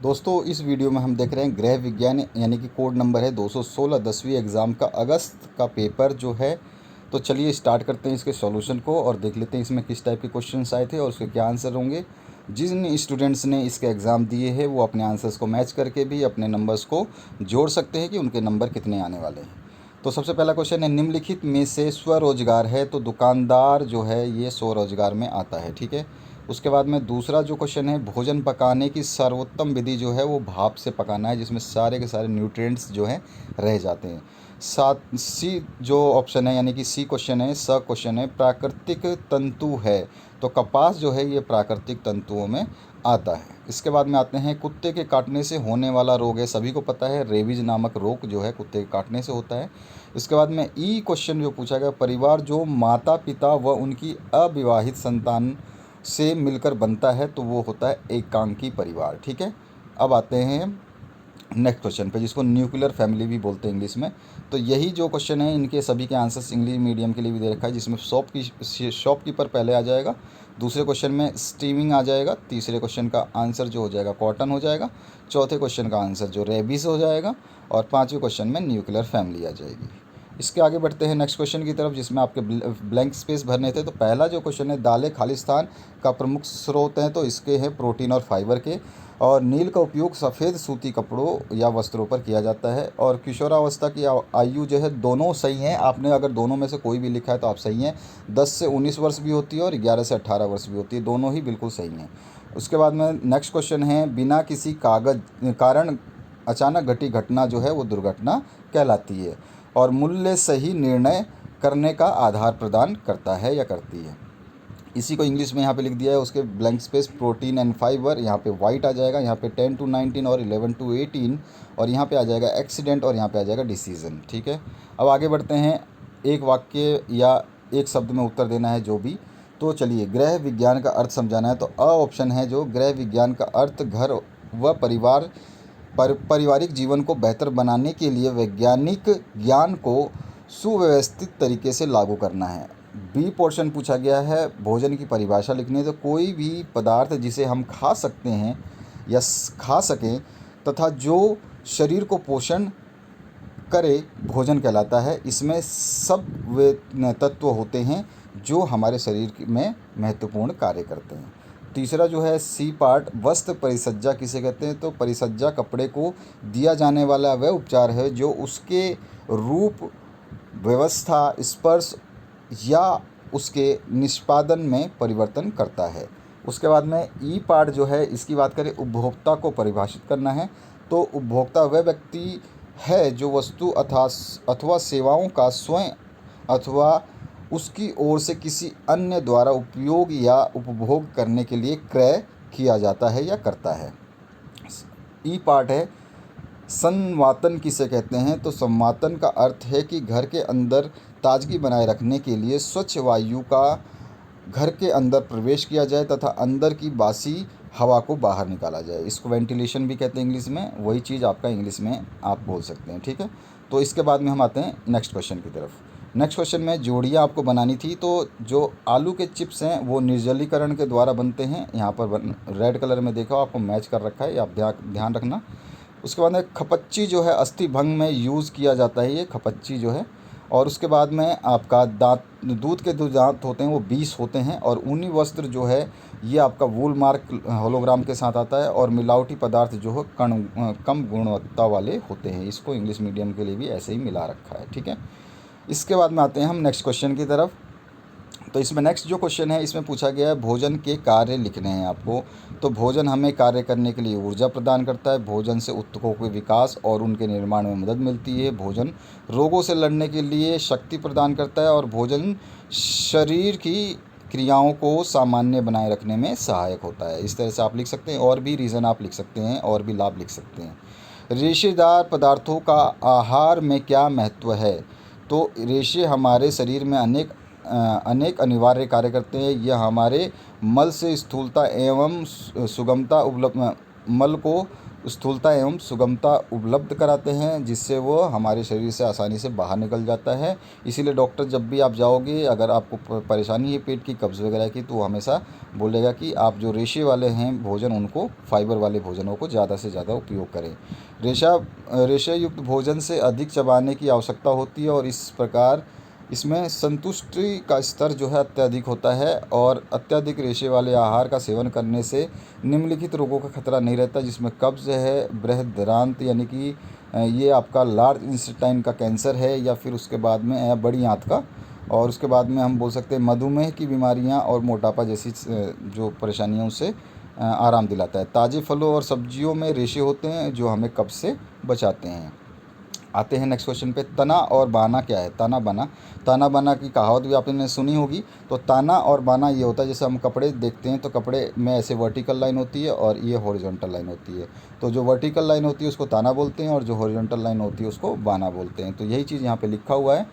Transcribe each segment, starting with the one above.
दोस्तों इस वीडियो में हम देख रहे हैं गृह विज्ञान यानी कि कोड नंबर है 216 10वीं एग्ज़ाम का अगस्त का पेपर जो है। तो चलिए स्टार्ट करते हैं इसके सॉल्यूशन को और देख लेते हैं इसमें किस टाइप के क्वेश्चंस आए थे और उसके क्या आंसर होंगे। जिन स्टूडेंट्स ने इसके एग्ज़ाम दिए हैं वो अपने आंसर्स को मैच करके भी अपने नंबर्स को जोड़ सकते हैं कि उनके नंबर कितने आने वाले हैं। तो सबसे पहला क्वेश्चन है, निम्नलिखित में से स्वरोजगार है, तो दुकानदार जो है ये स्वरोजगार में आता है। ठीक है। उसके बाद में दूसरा जो क्वेश्चन है, भोजन पकाने की सर्वोत्तम विधि जो है वो भाप से पकाना है, जिसमें सारे के सारे न्यूट्रिएंट्स जो हैं रह जाते हैं। सात सी जो ऑप्शन है यानी कि सी क्वेश्चन है, स क्वेश्चन है, प्राकृतिक तंतु है, तो कपास जो है ये प्राकृतिक तंतुओं में आता है। इसके बाद में आते हैं, कुत्ते के काटने से होने वाला रोग है, सभी को पता है रेबीज नामक रोग जो है कुत्ते के काटने से होता है। इसके बाद में ई क्वेश्चन जो पूछा गया, परिवार जो माता पिता व उनकी अविवाहित संतान से मिलकर बनता है तो वो होता है एकांकी परिवार। ठीक है। अब आते हैं नेक्स्ट क्वेश्चन पे, जिसको न्यूक्लियर फैमिली भी बोलते हैं इंग्लिश में। तो यही जो क्वेश्चन है इनके सभी के आंसर्स इंग्लिश मीडियम के लिए भी दे रखा है, जिसमें शॉपकीपर पहले आ जाएगा, दूसरे क्वेश्चन में स्टीमिंग आ जाएगा, तीसरे क्वेश्चन का आंसर जो हो जाएगा कॉटन हो जाएगा, चौथे क्वेश्चन का आंसर जो रेबीज हो जाएगा, और पाँचवें क्वेश्चन में न्यूक्लियर फैमिली आ जाएगी। इसके आगे बढ़ते हैं नेक्स्ट क्वेश्चन की तरफ, जिसमें आपके ब्लैंक स्पेस भरने थे। तो पहला जो क्वेश्चन है, दालें खालिस्तान का प्रमुख स्रोत हैं, तो इसके हैं प्रोटीन और फाइबर के। और नील का उपयोग सफ़ेद सूती कपड़ों या वस्त्रों पर किया जाता है। और किशोरावस्था की आयु जो है, दोनों सही हैं, आपने अगर दोनों में से कोई भी लिखा है तो आप सही हैं। 10 से 19 वर्ष भी होती है और 11 से 18 वर्ष भी होती है, दोनों ही बिल्कुल सही हैं। उसके बाद में नेक्स्ट क्वेश्चन है, बिना किसी कारण अचानक घटी घटना जो है वो दुर्घटना कहलाती है, और मूल्य सही निर्णय करने का आधार प्रदान करता है या करती है। इसी को इंग्लिश में यहाँ पे लिख दिया है, उसके blank space protein and fibre, यहाँ पे वाइट आ जाएगा, यहाँ पे 10 to 19 और 11 to 18, और यहाँ पे आ जाएगा एक्सीडेंट, और यहाँ पे आ जाएगा डिसीजन। ठीक है। अब आगे बढ़ते हैं, एक वाक्य या एक शब्द में उत्तर देना है जो भी। तो चलिए, गृह विज्ञान का अर्थ समझाना है, तो अ ऑप्शन है जो गृह विज्ञान का अर्थ घर व पारिवारिक जीवन को बेहतर बनाने के लिए वैज्ञानिक ज्ञान को सुव्यवस्थित तरीके से लागू करना है। बी पोर्शन पूछा गया है, भोजन की परिभाषा लिखनी है, तो कोई भी पदार्थ जिसे हम खा सकते हैं या खा सकें तथा जो शरीर को पोषण करे भोजन कहलाता है। इसमें सब वे तत्व होते हैं जो हमारे शरीर में महत्वपूर्ण कार्य करते हैं। तीसरा जो है सी पार्ट, वस्त्र परिसज्जा किसे कहते हैं, तो परिसज्जा कपड़े को दिया जाने वाला वह उपचार है जो उसके रूप, व्यवस्था, स्पर्श या उसके निष्पादन में परिवर्तन करता है। उसके बाद में ई पार्ट जो है, इसकी बात करें, उपभोक्ता को परिभाषित करना है, तो उपभोक्ता वह व्यक्ति है जो वस्तु अथवा सेवाओं का स्वयं अथवा उसकी ओर से किसी अन्य द्वारा उपयोग या उपभोग करने के लिए क्रय किया जाता है या करता है। ई पार्ट है, संवातन किसे कहते हैं, तो संवातन का अर्थ है कि घर के अंदर ताजगी बनाए रखने के लिए स्वच्छ वायु का घर के अंदर प्रवेश किया जाए तथा अंदर की बासी हवा को बाहर निकाला जाए। इसको वेंटिलेशन भी कहते हैं इंग्लिश में, वही चीज़ आपका इंग्लिश में आप बोल सकते हैं। ठीक है। तो इसके बाद में हम आते हैं नेक्स्ट क्वेश्चन की तरफ। नेक्स्ट क्वेश्चन में जोड़ियाँ आपको बनानी थी, तो जो आलू के चिप्स हैं वो निर्जलीकरण के द्वारा बनते हैं। यहाँ पर रेड कलर में देखो आपको मैच कर रखा है, आप ध्यान रखना। उसके बाद में खपच्ची जो है, अस्थि भंग में यूज़ किया जाता है ये खपच्ची जो है। और उसके बाद में आपका दांत, दूध के जो दांत होते हैं वो 20 होते हैं। और ऊनी वस्त्र जो है ये आपका वूल मार्क होलोग्राम के साथ आता है। और मिलावटी पदार्थ जो है कम गुणवत्ता वाले होते हैं। इसको इंग्लिश मीडियम के लिए भी ऐसे ही मिला रखा है। ठीक है। इसके बाद में आते हैं हम नेक्स्ट क्वेश्चन की तरफ। तो इसमें नेक्स्ट जो क्वेश्चन है, इसमें पूछा गया है भोजन के कार्य लिखने हैं आपको। तो भोजन हमें कार्य करने के लिए ऊर्जा प्रदान करता है, भोजन से ऊतकों के विकास और उनके निर्माण में मदद मिलती है, भोजन रोगों से लड़ने के लिए शक्ति प्रदान करता है, और भोजन शरीर की क्रियाओं को सामान्य बनाए रखने में सहायक होता है। इस तरह से आप लिख सकते हैं, और भी रीज़न आप लिख सकते हैं, और भी लाभ लिख सकते हैं। रेशेदार पदार्थों का आहार में क्या महत्व है, तो रेशे हमारे शरीर में अनेक अनिवार्य कार्य करते हैं। यह हमारे मल से स्थूलता एवं सुगमता मल को स्थूलता एवं सुगमता उपलब्ध कराते हैं, जिससे वो हमारे शरीर से आसानी से बाहर निकल जाता है। इसीलिए डॉक्टर जब भी आप जाओगे, अगर आपको परेशानी है पेट की, कब्ज़ वगैरह की, तो वो हमेशा बोलेगा कि आप जो रेशे वाले हैं भोजन, उनको फाइबर वाले भोजनों को ज़्यादा से ज़्यादा उपयोग करें। रेशा युक्त भोजन से अधिक चबाने की आवश्यकता होती है और इस प्रकार इसमें संतुष्टि का स्तर जो है अत्यधिक होता है। और अत्यधिक रेशे वाले आहार का सेवन करने से निम्नलिखित रोगों का खतरा नहीं रहता, जिसमें कब्ज़ है, बृहदान्त्र यानी कि ये आपका लार्ज इंटेस्टाइन का कैंसर है, या फिर उसके बाद में बड़ी आंत का, और उसके बाद में हम बोल सकते हैं मधुमेह की बीमारियां और मोटापा जैसी जो परेशानियों से आराम दिलाता है। ताज़े फलों और सब्जियों में रेशे होते हैं जो हमें कब्ज़ से बचाते हैं। आते हैं नेक्स्ट क्वेश्चन पे। तना और बाना क्या है? ताना बाना की कहावत भी आपने सुनी होगी। तो ताना और बाना ये होता है, जैसे हम कपड़े देखते हैं तो कपड़े में ऐसे वर्टिकल लाइन होती है और ये हॉरिजॉन्टल लाइन होती है। तो जो वर्टिकल लाइन होती है उसको ताना बोलते हैं और जो हॉरिजॉन्टल लाइन होती है उसको बाना बोलते हैं। तो यही चीज़ यहाँ पे लिखा हुआ है,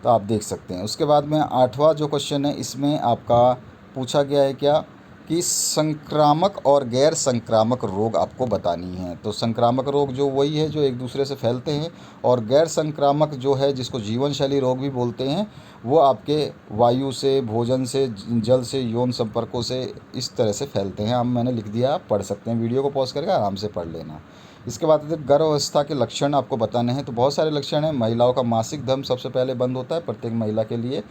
तो आप देख सकते हैं। उसके बाद में 8वां जो क्वेश्चन है, इसमें आपका पूछा गया है क्या कि संक्रामक और गैर संक्रामक रोग आपको बतानी है। तो संक्रामक रोग जो वही है जो एक दूसरे से फैलते हैं, और गैर संक्रामक जो है जिसको जीवन शैली रोग भी बोलते हैं, वो आपके वायु से, भोजन से, जल से, यौन संपर्कों से, इस तरह से फैलते हैं। अब मैंने लिख दिया, आप पढ़ सकते हैं, वीडियो को पॉज करके आराम से पढ़ लेना। इसके बाद गर्भावस्था के लक्षण आपको बताने हैं। तो बहुत सारे लक्षण हैं। महिलाओं का मासिक धर्म सबसे पहले बंद होता है प्रत्येक महिला के लिए।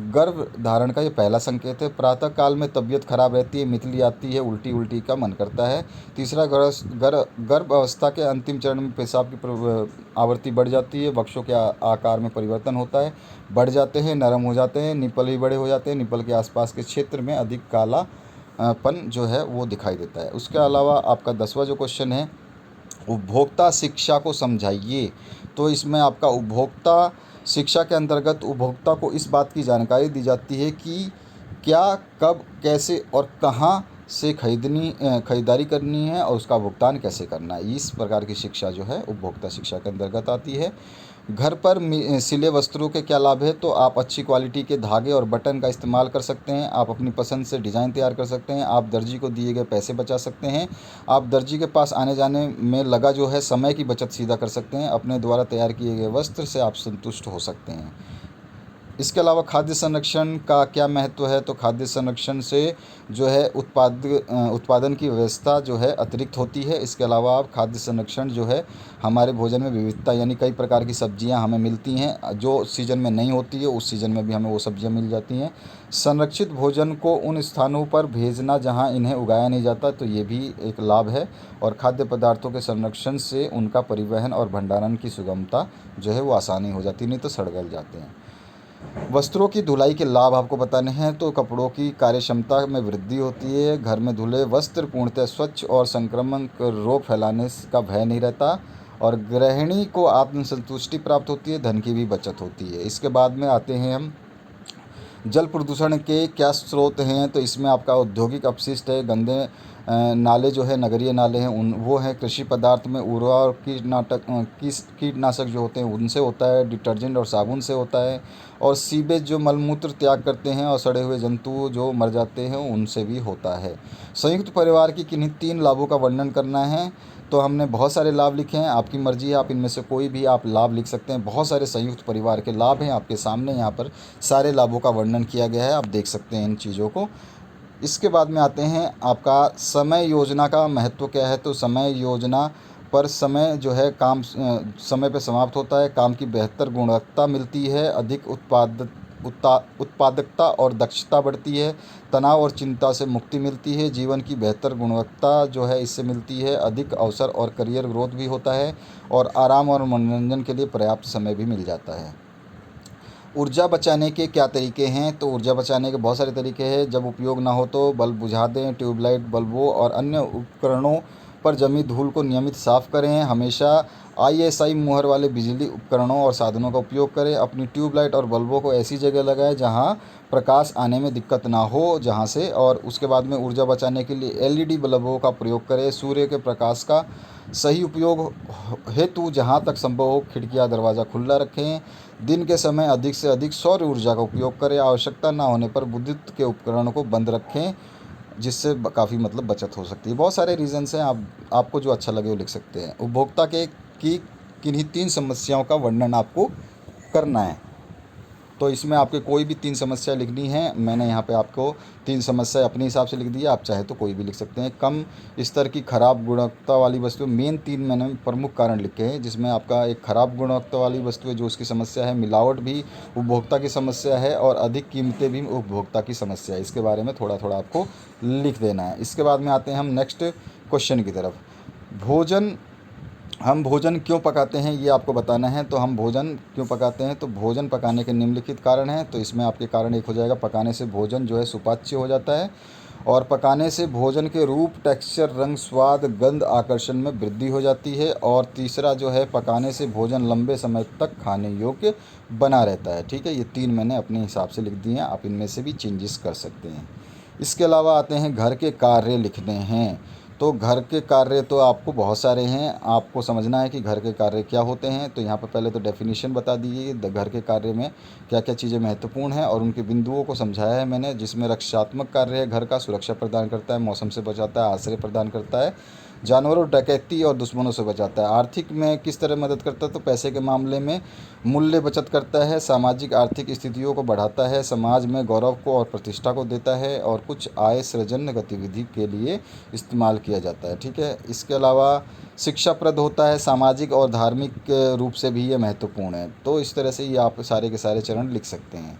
गर्भ धारण का ये पहला संकेत है। प्रातः काल में तबीयत खराब रहती है, मितली आती है, उल्टी उल्टी का मन करता है। तीसरा, गर्भ अवस्था के अंतिम चरण में पेशाब की आवृत्ति बढ़ जाती है। वक्षों के आकार में परिवर्तन होता है, बढ़ जाते हैं, नरम हो जाते हैं, निपल भी बड़े हो जाते हैं, निपल के आसपास के क्षेत्र में अधिक कालापन जो है वो दिखाई देता है। उसके अलावा आपका 10वां जो क्वेश्चन है, उपभोक्ता शिक्षा को समझाइए। तो इसमें आपका उपभोक्ता शिक्षा के अंतर्गत उपभोक्ता को इस बात की जानकारी दी जाती है कि क्या, कब, कैसे और कहाँ से खरीदारी करनी है और उसका भुगतान कैसे करना है। इस प्रकार की शिक्षा जो है उपभोक्ता शिक्षा के अंतर्गत आती है। घर पर सिले वस्त्रों के क्या लाभ है? तो आप अच्छी क्वालिटी के धागे और बटन का इस्तेमाल कर सकते हैं। आप अपनी पसंद से डिज़ाइन तैयार कर सकते हैं। आप दर्जी को दिए गए पैसे बचा सकते हैं। आप दर्जी के पास आने जाने में लगा जो है समय की बचत सीधा कर सकते हैं। अपने द्वारा तैयार किए गए वस्त्र से आप संतुष्ट हो सकते हैं। इसके अलावा खाद्य संरक्षण का क्या महत्व है? तो खाद्य संरक्षण से जो है उत्पादन की व्यवस्था जो है अतिरिक्त होती है। इसके अलावा आप खाद्य संरक्षण जो है हमारे भोजन में विविधता, यानी कई प्रकार की सब्जियां हमें मिलती हैं जो सीज़न में नहीं होती है, उस सीज़न में भी हमें वो सब्जियां मिल जाती हैं। संरक्षित भोजन को उन स्थानों पर भेजना जहां इन्हें उगाया नहीं जाता, तो ये भी एक लाभ है। और खाद्य पदार्थों के संरक्षण से उनका परिवहन और भंडारण की सुगमता जो है वो आसानी हो जाती, नहीं तो सड़ गल जाते हैं। वस्त्रों की धुलाई के लाभ आपको बताने हैं। तो कपड़ों की कार्यक्षमता में वृद्धि होती है। घर में धुले वस्त्र पूर्णतः स्वच्छ और संक्रमण रोग फैलाने का भय नहीं रहता। और गृहिणी को आत्मसंतुष्टि प्राप्त होती है, धन की भी बचत होती है। इसके बाद में आते हैं हम, जल प्रदूषण के क्या स्रोत हैं? तो इसमें आपका औद्योगिक अपशिष्ट है, गंदे नाले जो है, नगरीय नाले हैं, उन वो हैं। कृषि पदार्थ में उर्वरक और कीटनाशक जो होते हैं उनसे होता है। डिटर्जेंट और साबुन से होता है। और सीवेज जो मलमूत्र त्याग करते हैं और सड़े हुए जंतु जो मर जाते हैं उनसे भी होता है। संयुक्त परिवार की किन्हीं 3 लाभों का वर्णन करना है। तो हमने बहुत सारे लाभ लिखे हैं, आपकी मर्जी है, आप इनमें से कोई भी आप लाभ लिख सकते हैं। बहुत सारे संयुक्त परिवार के लाभ हैं आपके सामने, यहाँ पर सारे लाभों का वर्णन किया गया है, आप देख सकते हैं इन चीज़ों को। इसके बाद में आते हैं, आपका समय योजना का महत्व क्या है? तो समय योजना पर समय जो है काम समय पे समाप्त होता है। काम की बेहतर गुणवत्ता मिलती है, अधिक उत्पादकता और दक्षता बढ़ती है। तनाव और चिंता से मुक्ति मिलती है। जीवन की बेहतर गुणवत्ता जो है इससे मिलती है। अधिक अवसर और करियर ग्रोथ भी होता है। और आराम और मनोरंजन के लिए पर्याप्त समय भी मिल जाता है। ऊर्जा बचाने के क्या तरीके हैं? तो ऊर्जा बचाने के बहुत सारे तरीके हैं। जब उपयोग ना हो तो बल्ब बुझा दें। ट्यूबलाइट, बल्बों और अन्य उपकरणों पर जमी धूल को नियमित साफ़ करें। हमेशा ISI मुहर वाले बिजली उपकरणों और साधनों का उपयोग करें। अपनी ट्यूबलाइट और बल्बों को ऐसी जगह लगाएं जहां प्रकाश आने में दिक्कत ना हो, जहां से। और उसके बाद में ऊर्जा बचाने के लिए LED बल्बों का प्रयोग करें। सूर्य के प्रकाश का सही उपयोग हेतु जहां तक संभव हो खिड़कियां, दरवाज़ा खुला रखें। दिन के समय अधिक से अधिक सौर ऊर्जा का उपयोग करें। आवश्यकता ना होने पर विद्युत के उपकरणों को बंद रखें। जिससे काफ़ी मतलब बचत हो सकती है। बहुत सारे रीज़न्स हैं, आपको जो अच्छा लगे वो लिख सकते हैं। उपभोक्ता के की किन्हीं 3 समस्याओं का वर्णन आपको करना है। तो इसमें आपके कोई भी 3 समस्या लिखनी है। मैंने यहाँ पे आपको 3 समस्या अपने हिसाब से लिख दी है, आप चाहे तो कोई भी लिख सकते हैं। कम स्तर की खराब गुणवत्ता वाली वस्तु, मेन 3 मैंने प्रमुख कारण लिखे हैं, जिसमें आपका एक खराब गुणवत्ता वाली वस्तु है जो उसकी समस्या है, मिलावट भी उपभोक्ता की समस्या है, और अधिक कीमतें भी उपभोक्ता की समस्या है। इसके बारे में थोड़ा थोड़ा आपको लिख देना है। इसके बाद में आते हैं हम नेक्स्ट क्वेश्चन की तरफ। भोजन हम भोजन क्यों पकाते हैं, ये आपको बताना है। तो हम भोजन क्यों पकाते हैं, तो भोजन पकाने के निम्नलिखित कारण हैं। तो इसमें आपके कारण एक हो जाएगा, पकाने से भोजन जो है सुपाच्य हो जाता है, और पकाने से भोजन के रूप, टेक्सचर, रंग, स्वाद, गंध, आकर्षण में वृद्धि हो जाती है, और तीसरा जो है, पकाने से भोजन लंबे समय तक खाने योग्य बना रहता है। ठीक है, ये 3 मैंने अपने हिसाब से लिख दिए हैं, आप इनमें से भी चेंजेस कर सकते हैं। इसके अलावा आते हैं घर के कार्य लिखने हैं। तो घर के कार्य तो आपको बहुत सारे हैं, आपको समझना है कि घर के कार्य क्या होते हैं। तो यहाँ पर पहले तो डेफिनेशन बता दीजिए, घर के कार्य में क्या क्या चीज़ें महत्वपूर्ण हैं, और उनके बिंदुओं को समझाया है मैंने। जिसमें रक्षात्मक कार्य है घर का, सुरक्षा प्रदान करता है, मौसम से बचाता है, आश्रय प्रदान करता है, जानवरों, डकैती और दुश्मनों से बचाता है। आर्थिक में किस तरह मदद करता है, तो पैसे के मामले में मूल्य बचत करता है, सामाजिक आर्थिक स्थितियों को बढ़ाता है, समाज में गौरव को और प्रतिष्ठा को देता है, और कुछ आय सृजन गतिविधि के लिए इस्तेमाल किया जाता है। ठीक है, इसके अलावा शिक्षाप्रद होता है, सामाजिक और धार्मिक रूप से भी ये महत्वपूर्ण है। तो इस तरह से ये आप सारे के सारे चरण लिख सकते हैं।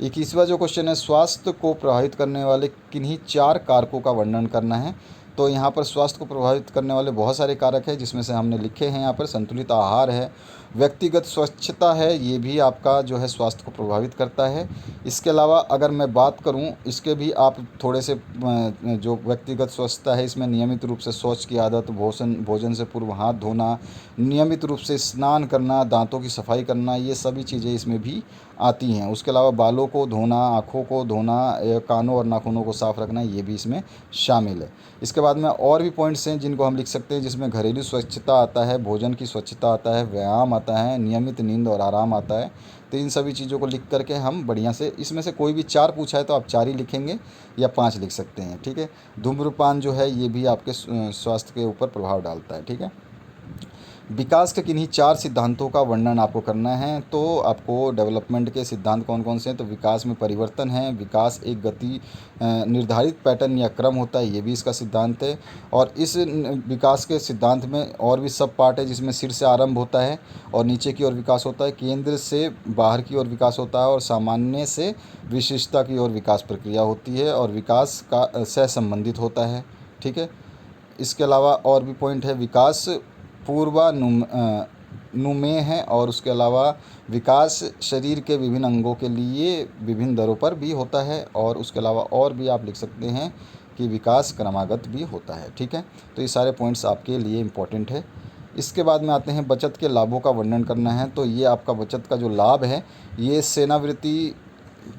21वां जो क्वेश्चन है, स्वास्थ्य को प्रभावित करने वाले किन्हीं 4 कारकों का वर्णन करना है। तो यहाँ पर स्वास्थ्य को प्रभावित करने वाले बहुत सारे कारक हैं, जिसमें से हमने लिखे हैं यहाँ पर। संतुलित आहार है, व्यक्तिगत स्वच्छता है, ये भी आपका जो है स्वास्थ्य को प्रभावित करता है। इसके अलावा अगर मैं बात करूँ, इसके भी आप थोड़े से जो व्यक्तिगत स्वच्छता है, इसमें नियमित रूप से शौच की आदत, भोजन से पूर्व हाथ धोना, नियमित रूप से स्नान करना, दांतों की सफाई करना, ये सभी चीज़ें इसमें भी आती हैं। उसके अलावा बालों को धोना, आँखों को धोना, कानों और नाखूनों को साफ़ रखना, ये भी इसमें शामिल है। इसके बाद में और भी पॉइंट्स हैं जिनको हम लिख सकते हैं, जिसमें घरेलू स्वच्छता आता है, भोजन की स्वच्छता आता है, व्यायाम आता है, नियमित नींद और आराम आता है। तो इन सभी चीज़ों को लिख करके हम बढ़िया से, इसमें से कोई भी 4 पूछा है तो आप 4 ही लिखेंगे या 5 लिख सकते हैं। ठीक है, धूम्रपान जो है ये भी आपके स्वास्थ्य के ऊपर प्रभाव डालता है। ठीक है, विकास के किन्हीं 4 सिद्धांतों का वर्णन आपको करना है। तो आपको डेवलपमेंट के सिद्धांत कौन कौन से हैं, तो विकास में परिवर्तन है, विकास एक गति निर्धारित पैटर्न या क्रम होता है, ये भी इसका सिद्धांत है। और इस विकास के सिद्धांत में और भी सब पार्ट है, जिसमें सिर से आरंभ होता है और नीचे की ओर विकास होता है, केंद्र से बाहर की ओर विकास होता है, और सामान्य से विशिष्टता की ओर विकास प्रक्रिया होती है, और विकास का सहसंबंधित होता है। ठीक है, इसके अलावा और भी पॉइंट है, विकास पूर्वानुमेय है, और उसके अलावा विकास शरीर के विभिन्न अंगों के लिए विभिन्न दरों पर भी होता है, और उसके अलावा और भी आप लिख सकते हैं कि विकास क्रमागत भी होता है। ठीक है, तो ये सारे पॉइंट्स आपके लिए इम्पोर्टेंट है। इसके बाद में आते हैं बचत के लाभों का वर्णन करना है। तो ये आपका बचत का जो लाभ है, ये सेवानिवृत्ति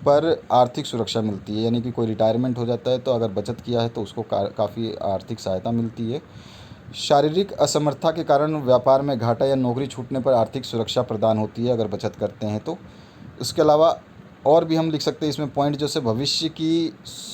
पर आर्थिक सुरक्षा मिलती है, यानी कि कोई रिटायरमेंट हो जाता है तो अगर बचत किया है तो उसको काफ़ी आर्थिक सहायता मिलती है। शारीरिक असमर्थता के कारण व्यापार में घाटा या नौकरी छूटने पर आर्थिक सुरक्षा प्रदान होती है अगर बचत करते हैं तो। इसके अलावा और भी हम लिख सकते हैं इसमें पॉइंट, जैसे भविष्य की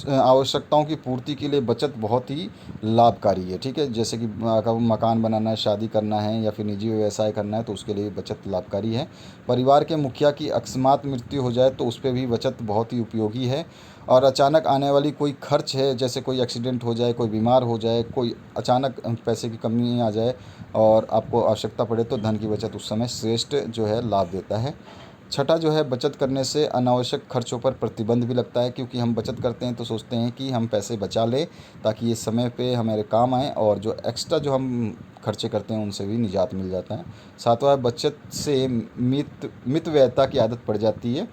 आवश्यकताओं की पूर्ति के लिए बचत बहुत ही लाभकारी है। ठीक है, जैसे कि अगर मकान बनाना है, शादी करना है, या फिर निजी व्यवसाय करना है तो उसके लिए बचत लाभकारी है। परिवार के मुखिया की अकस्मात मृत्यु हो जाए तो उस पर भी बचत बहुत ही उपयोगी है। और अचानक आने वाली कोई खर्च है, जैसे कोई एक्सीडेंट हो जाए, कोई बीमार हो जाए, कोई अचानक पैसे की कमी आ जाए और आपको आवश्यकता पड़े, तो धन की बचत उस समय श्रेष्ठ जो है लाभ देता है। छठा जो है, बचत करने से अनावश्यक खर्चों पर प्रतिबंध भी लगता है, क्योंकि हम बचत करते हैं तो सोचते हैं कि हम पैसे बचा लें ताकि ये समय पे हमारे काम आए, और जो एक्स्ट्रा जो हम खर्चे करते हैं उनसे भी निजात मिल जाता है। सातवां है, बचत से मितव्ययता की आदत पड़ जाती है,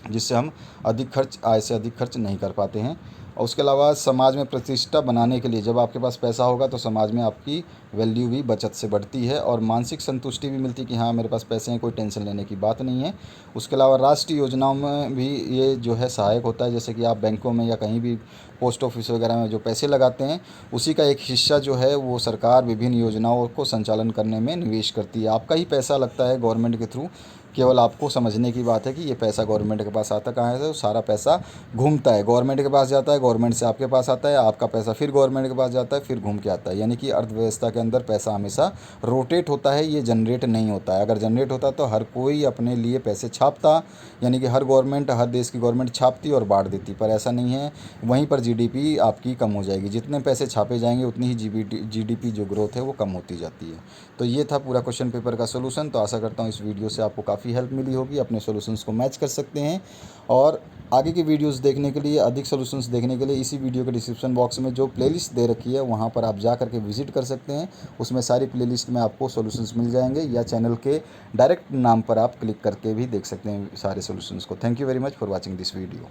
जिससे हम आय से अधिक खर्च नहीं कर पाते हैं। और उसके अलावा समाज में प्रतिष्ठा बनाने के लिए, जब आपके पास पैसा होगा तो समाज में आपकी वैल्यू भी बचत से बढ़ती है, और मानसिक संतुष्टि भी मिलती है कि हाँ मेरे पास पैसे हैं, कोई टेंशन लेने की बात नहीं है। उसके अलावा राष्ट्रीय योजनाओं में भी ये जो है सहायक होता है, जैसे कि आप बैंकों में या कहीं भी पोस्ट ऑफिस वगैरह में जो पैसे लगाते हैं, उसी का एक हिस्सा जो है वो सरकार विभिन्न योजनाओं को संचालन करने में निवेश करती है। आपका ही पैसा लगता है गवर्नमेंट के थ्रू, केवल आपको समझने की बात है कि ये पैसा गवर्नमेंट के पास आता कहाँ है, तो सारा पैसा घूमता है, गवर्नमेंट के पास जाता है, गवर्नमेंट से आपके पास आता है, आपका पैसा फिर गवर्नमेंट के पास जाता है, फिर घूम के आता है। यानी कि अर्थव्यवस्था के अंदर पैसा हमेशा रोटेट होता है, ये जनरेट नहीं होता है। अगर जनरेट होता तो हर कोई अपने लिए पैसे छापता, यानी कि हर गवर्नमेंट, हर देश की गवर्नमेंट छापती और बांट देती, पर ऐसा नहीं है। वहीं पर जीडीपी आपकी कम हो जाएगी, जितने पैसे छापे जाएंगे उतनी ही जीडीपी जो ग्रोथ है वो कम होती जाती है। तो ये था पूरा क्वेश्चन पेपर का सोल्यूशन। तो आशा करता हूँ इस वीडियो से आपको काफ़ी हेल्प मिली होगी, अपने सॉल्यूशंस को मैच कर सकते हैं। और आगे की वीडियोस देखने के लिए, अधिक सॉल्यूशंस देखने के लिए इसी वीडियो के डिस्क्रिप्शन बॉक्स में जो प्लेलिस्ट दे रखी है वहाँ पर आप जा करके विजिट कर सकते हैं। उसमें सारी प्लेलिस्ट में आपको सॉल्यूशंस मिल जाएंगे, या चैनल के डायरेक्ट नाम पर आप क्लिक करके भी देख सकते हैं सारे सॉल्यूशंस को। Thank you very much for watching this video.